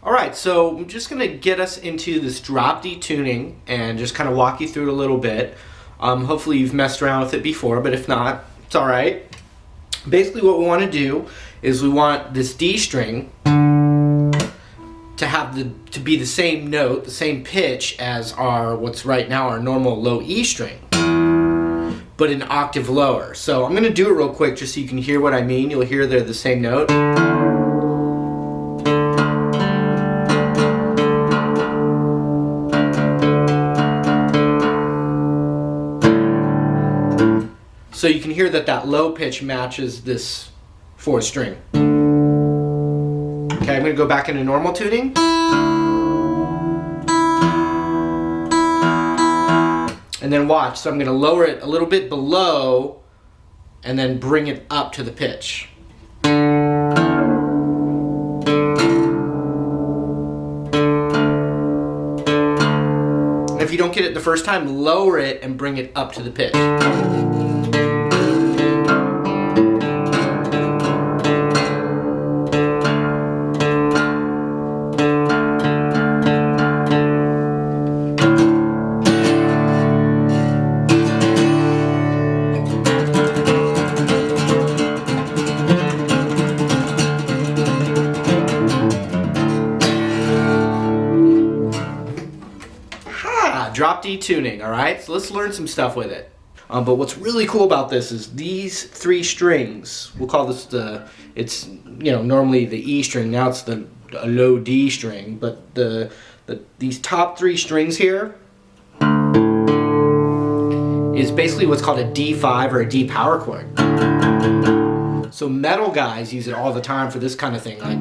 Alright, so I'm just going to get us into this drop D tuning and just kind of walk you through it a little bit. Hopefully you've messed around with it before, but if not, it's alright. Basically what we want to do is we want this D string to be the same note, the same pitch as what's right now our normal low E string, but an octave lower. So I'm going to do it real quick just so you can hear what I mean. You'll hear they're the same note. So you can hear that low pitch matches this fourth string. Okay, I'm going to go back into normal tuning. And then watch, so I'm going to lower it a little bit below and then bring it up to the pitch. And if you don't get it the first time, lower it and bring it up to the pitch. Drop D tuning, alright? So let's learn some stuff with it. But what's really cool about this is these three strings, we'll call this it's normally the E string, now it's a low D string, but these top three strings here is basically what's called a D5 or a D power chord. So metal guys use it all the time for this kind of thing, like.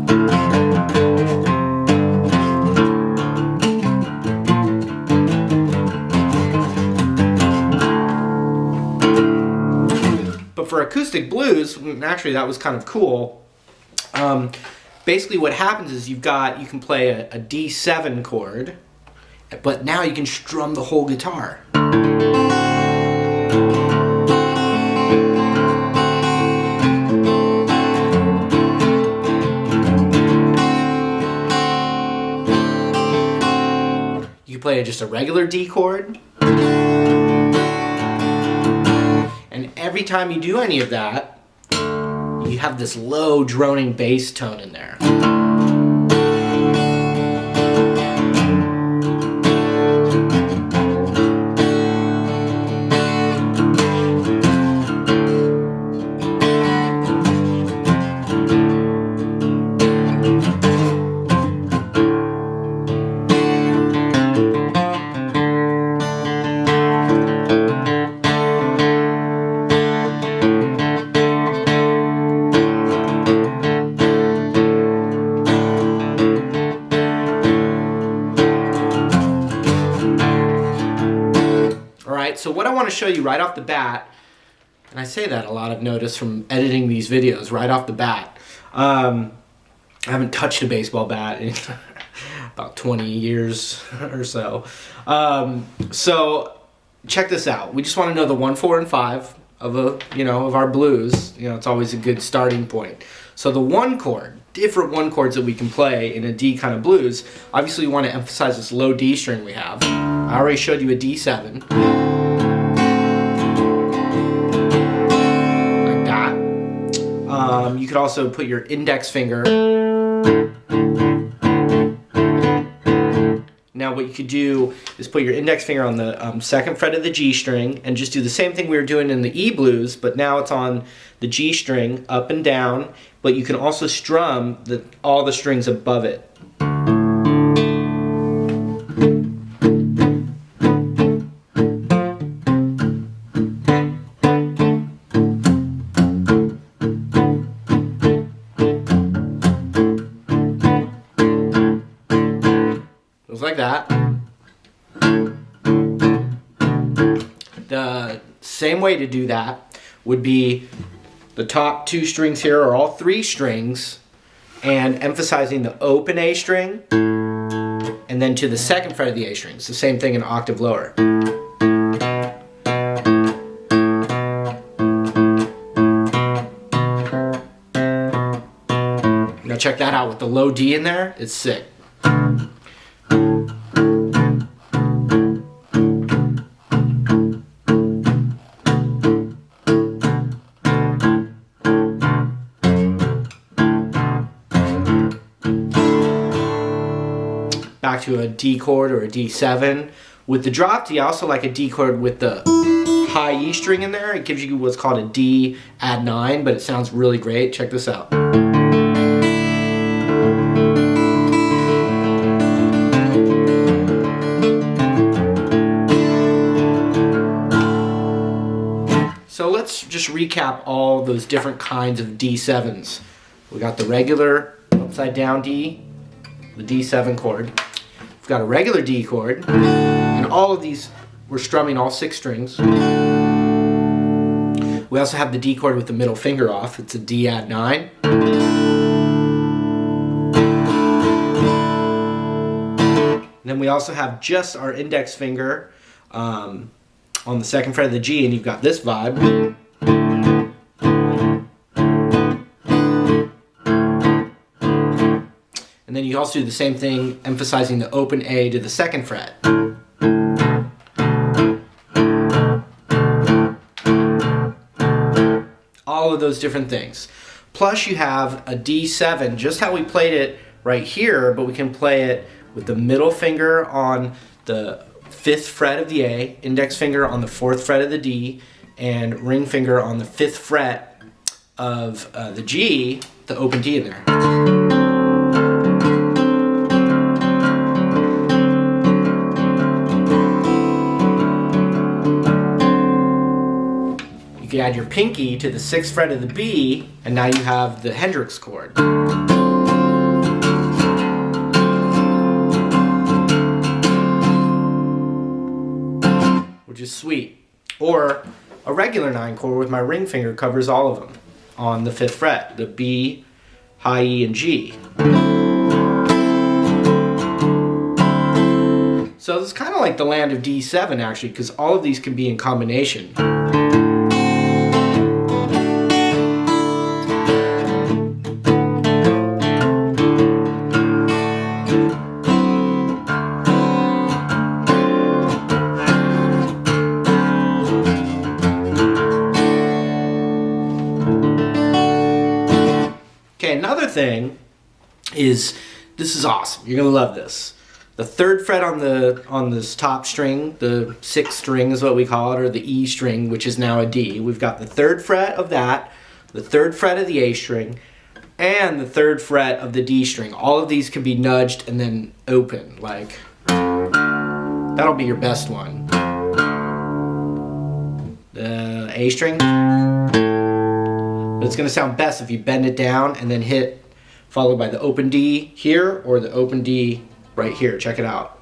But for acoustic blues, actually that was kind of cool. Basically what happens is you can play a D7 chord, but now you can strum the whole guitar. You can play just a regular D chord. And every time you do any of that, you have this low droning bass tone in there. So what I want to show you right off the bat, and I say that a lot, I've noticed from editing these videos right off the bat. I haven't touched a baseball bat in about 20 years or so. So check this out. We just want to know the 1, 4, and 5 of our blues. It's always a good starting point. So the 1 chord, different 1 chords that we can play in a D kind of blues. Obviously, we want to emphasize this low D string we have. I already showed you a D7. You could also put your index finger. Now what you could do is put your index finger on the second fret of the G string and just do the same thing we were doing in the E blues, but now it's on the G string up and down, but you can also strum all the strings above it. Like that. The same way to do that would be the top 2 strings here are all 3 strings and emphasizing the open A string and then to the second fret of the A string. It's the same thing an octave lower. Now check that out with the low D in there, it's sick. back to a D chord or a D7. With the drop D, I also like a D chord with the high E string in there. It gives you what's called a D add 9, but it sounds really great. Check this out. So let's just recap all those different kinds of D7s. We got the regular upside down D, the D7 chord. We've got a regular D chord, and all of these, we're strumming all 6 strings. We also have the D chord with the middle finger off. It's a D add 9. And then we also have just our index finger on the 2nd fret of the G, and you've got this vibe. And then you also do the same thing, emphasizing the open A to the 2nd fret. All of those different things. Plus you have a D7, just how we played it right here, but we can play it with the middle finger on the 5th fret of the A, index finger on the 4th fret of the D, and ring finger on the 5th fret of the G, the open D in there. You can add your pinky to the 6th fret of the B, and now you have the Hendrix chord. Which is sweet. Or a regular 9 chord with my ring finger covers all of them on the 5th fret, the B, high E, and G. So it's kind of like the land of D7 actually, because all of these can be in combination. Okay, another thing is, this is awesome. You're gonna love this. The 3rd fret on this top string, the 6th string is what we call it, or the E string, which is now a D. We've got the 3rd fret of that, the 3rd fret of the A string, and the 3rd fret of the D string. All of these can be nudged and then open, like that'll be your best one. The A string. But it's going to sound best if you bend it down and then hit, followed by the open D here or the open D right here. Check it out.